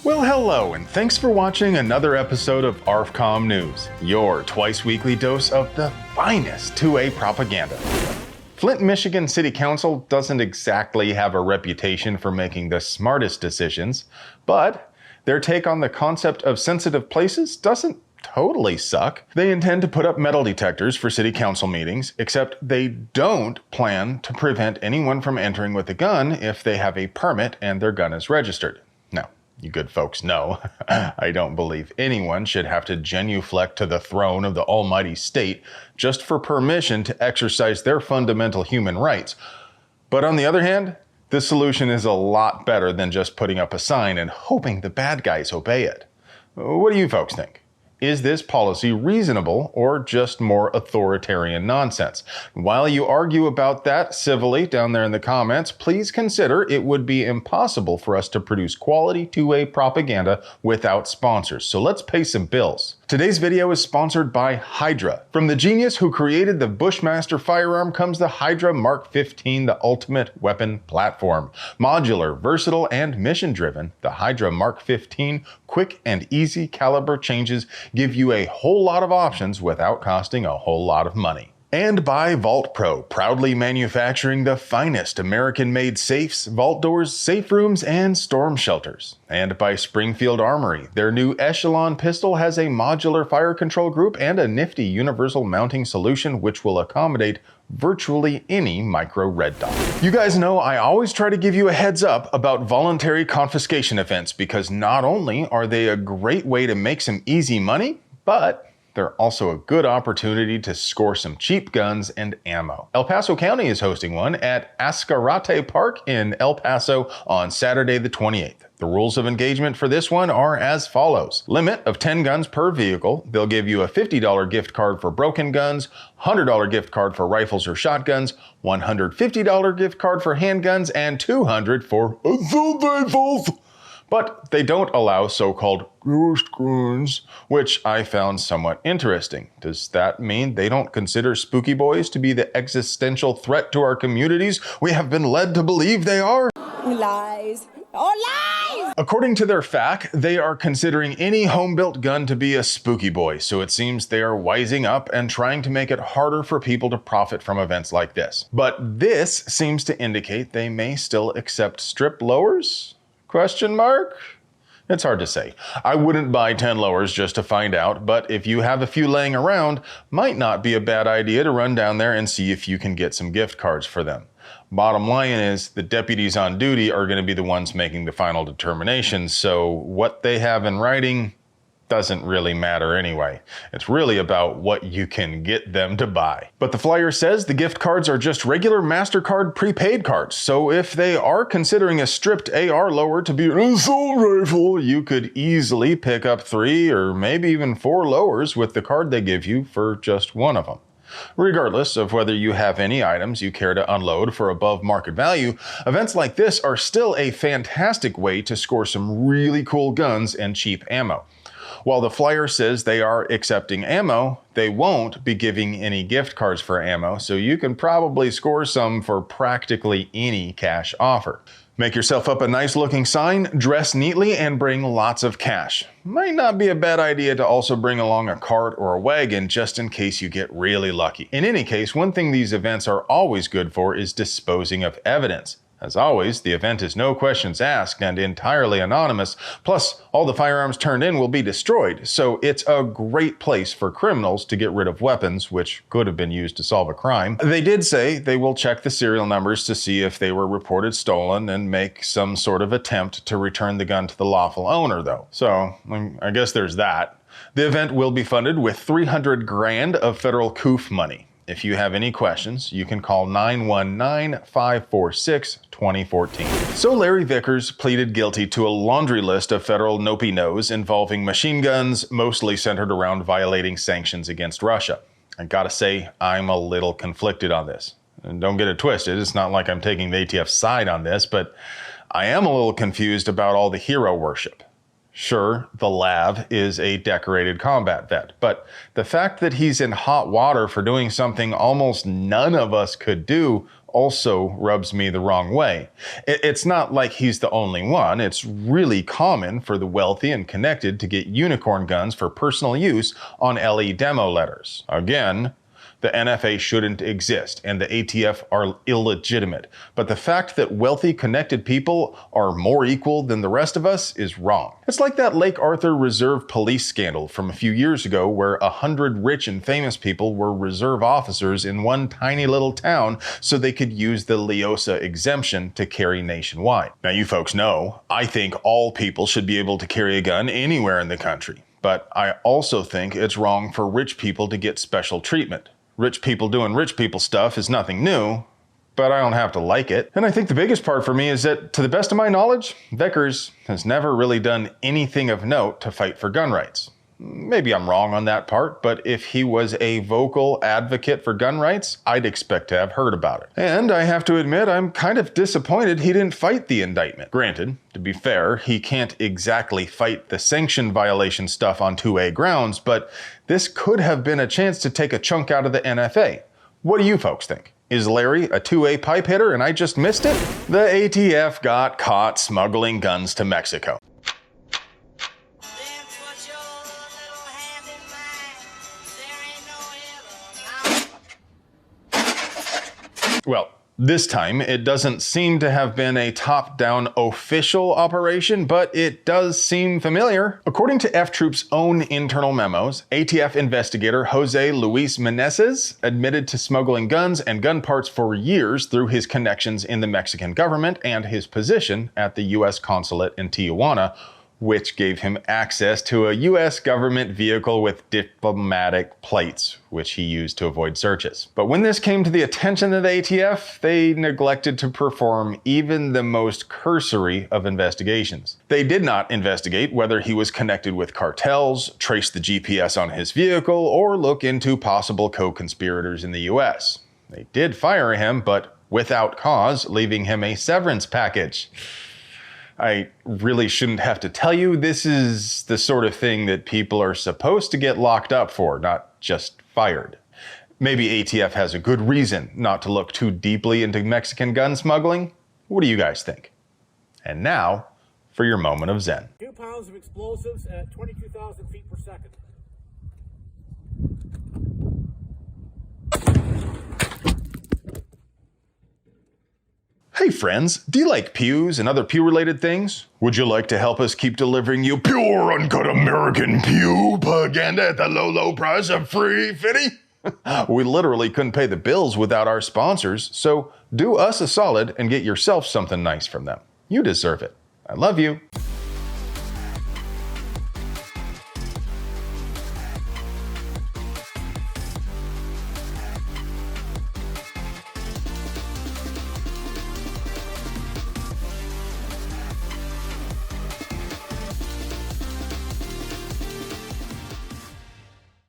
Well, hello, and thanks for watching another episode of ARFCOM News, your twice-weekly dose of the finest 2A propaganda. Flint Michigan City Council doesn't exactly have a reputation for making the smartest decisions, but their take on the concept of sensitive places doesn't totally suck. They intend to put up metal detectors for city council meetings, except they don't plan to prevent anyone from entering with a gun if they have a permit and their gun is registered. Now, you good folks know, I don't believe anyone should have to genuflect to the throne of the almighty state just for permission to exercise their fundamental human rights. But on the other hand, this solution is a lot better than just putting up a sign and hoping the bad guys obey it. What do you folks think? Is this policy reasonable or just more authoritarian nonsense? While you argue about that civilly down there in the comments, please consider it would be impossible for us to produce quality 2A propaganda without sponsors. So let's pay some bills. Today's video is sponsored by Hydra. From the genius who created the Bushmaster firearm comes the Hydra Mark 15, the ultimate weapon platform. Modular, versatile, and mission-driven, the Hydra Mark 15 quick and easy caliber changes give you a whole lot of options without costing a whole lot of money. And by Vault Pro, proudly manufacturing the finest American-made safes, vault doors, safe rooms, and storm shelters. And by Springfield Armory, their new Echelon pistol has a modular fire control group and a nifty universal mounting solution which will accommodate virtually any micro red dot. You guys know I always try to give you a heads up about voluntary confiscation events because not only are they a great way to make some easy money, but they're also a good opportunity to score some cheap guns and ammo. El Paso County is hosting one at Ascarate Park in El Paso on Saturday the 28th. The rules of engagement for this one are as follows. Limit of 10 guns per vehicle. They'll give you a $50 gift card for broken guns, $100 gift card for rifles or shotguns, $150 gift card for handguns, and $200 for assault rifles. But they don't allow so-called ghost guns, which I found somewhat interesting. Does that mean they don't consider spooky boys to be the existential threat to our communities we have been led to believe they are? Lies. Oh, lies! According to their FAQ, they are considering any home-built gun to be a spooky boy, so it seems they are wising up and trying to make it harder for people to profit from events like this. But this seems to indicate they may still accept strip lowers? Question mark? It's hard to say. I wouldn't buy 10 lowers just to find out, but if you have a few laying around, might not be a bad idea to run down there and see if you can get some gift cards for them. Bottom line is, the deputies on duty are going to be the ones making the final determination, so what they have in writing doesn't really matter anyway. It's really about what you can get them to buy. But the flyer says the gift cards are just regular MasterCard prepaid cards, so if they are considering a stripped AR lower to be an assault rifle, you could easily pick up 3 or maybe even 4 lowers with the card they give you for just one of them. Regardless of whether you have any items you care to unload for above market value, events like this are still a fantastic way to score some really cool guns and cheap ammo. While the flyer says they are accepting ammo, they won't be giving any gift cards for ammo, so you can probably score some for practically any cash offer. Make yourself up a nice looking sign, dress neatly, and bring lots of cash. Might not be a bad idea to also bring along a cart or a wagon just in case you get really lucky. In any case, one thing these events are always good for is disposing of evidence. As always, the event is no questions asked and entirely anonymous, plus all the firearms turned in will be destroyed, so it's a great place for criminals to get rid of weapons which could have been used to solve a crime. They did say they will check the serial numbers to see if they were reported stolen and make some sort of attempt to return the gun to the lawful owner though. So, I guess there's that. The event will be funded with $300 grand of federal COOF money. If you have any questions, you can call 919-546-2014. So Larry Vickers pleaded guilty to a laundry list of federal nope-nos involving machine guns, mostly centered around violating sanctions against Russia. I gotta say, I'm a little conflicted on this. And don't get it twisted, it's not like I'm taking the ATF side on this, but I am a little confused about all the hero worship. Sure, the Lav is a decorated combat vet, but the fact that he's in hot water for doing something almost none of us could do also rubs me the wrong way. It's not like he's the only one. It's really common for the wealthy and connected to get unicorn guns for personal use on LE demo letters. Again, the NFA shouldn't exist, and the ATF are illegitimate. But the fact that wealthy, connected people are more equal than the rest of us is wrong. It's like that Lake Arthur Reserve police scandal from a few years ago where 100 rich and famous people were reserve officers in one tiny little town so they could use the Leosa exemption to carry nationwide. Now, you folks know, I think all people should be able to carry a gun anywhere in the country. But I also think it's wrong for rich people to get special treatment. Rich people doing rich people stuff is nothing new, but I don't have to like it. And I think the biggest part for me is that, to the best of my knowledge, Vickers has never really done anything of note to fight for gun rights. Maybe I'm wrong on that part, but if he was a vocal advocate for gun rights, I'd expect to have heard about it. And I have to admit, I'm kind of disappointed he didn't fight the indictment. Granted, to be fair, he can't exactly fight the sanction violation stuff on 2A grounds, but this could have been a chance to take a chunk out of the NFA. What do you folks think? Is Larry a 2A pipe hitter and I just missed it? The ATF got caught smuggling guns to Mexico. Well, this time it doesn't seem to have been a top-down official operation, but it does seem familiar. According to F Troop's own internal memos, ATF investigator Jose Luis Meneses admitted to smuggling guns and gun parts for years through his connections in the Mexican government and his position at the U.S. consulate in Tijuana, which gave him access to a U.S. government vehicle with diplomatic plates, which he used to avoid searches. But when this came to the attention of the ATF, they neglected to perform even the most cursory of investigations. They did not investigate whether he was connected with cartels, trace the GPS on his vehicle, or look into possible co-conspirators in the U.S. They did fire him, but without cause, leaving him a severance package. I really shouldn't have to tell you, this is the sort of thing that people are supposed to get locked up for, not just fired. Maybe ATF has a good reason not to look too deeply into Mexican gun smuggling. What do you guys think? And now, for your moment of zen. 2 pounds of explosives at 22,000 feet per second. Hey friends, do you like pews and other pew-related things? Would you like to help us keep delivering you pure, uncut American pew propaganda at the low, low price of free fitty? We literally couldn't pay the bills without our sponsors, so do us a solid and get yourself something nice from them. You deserve it. I love you.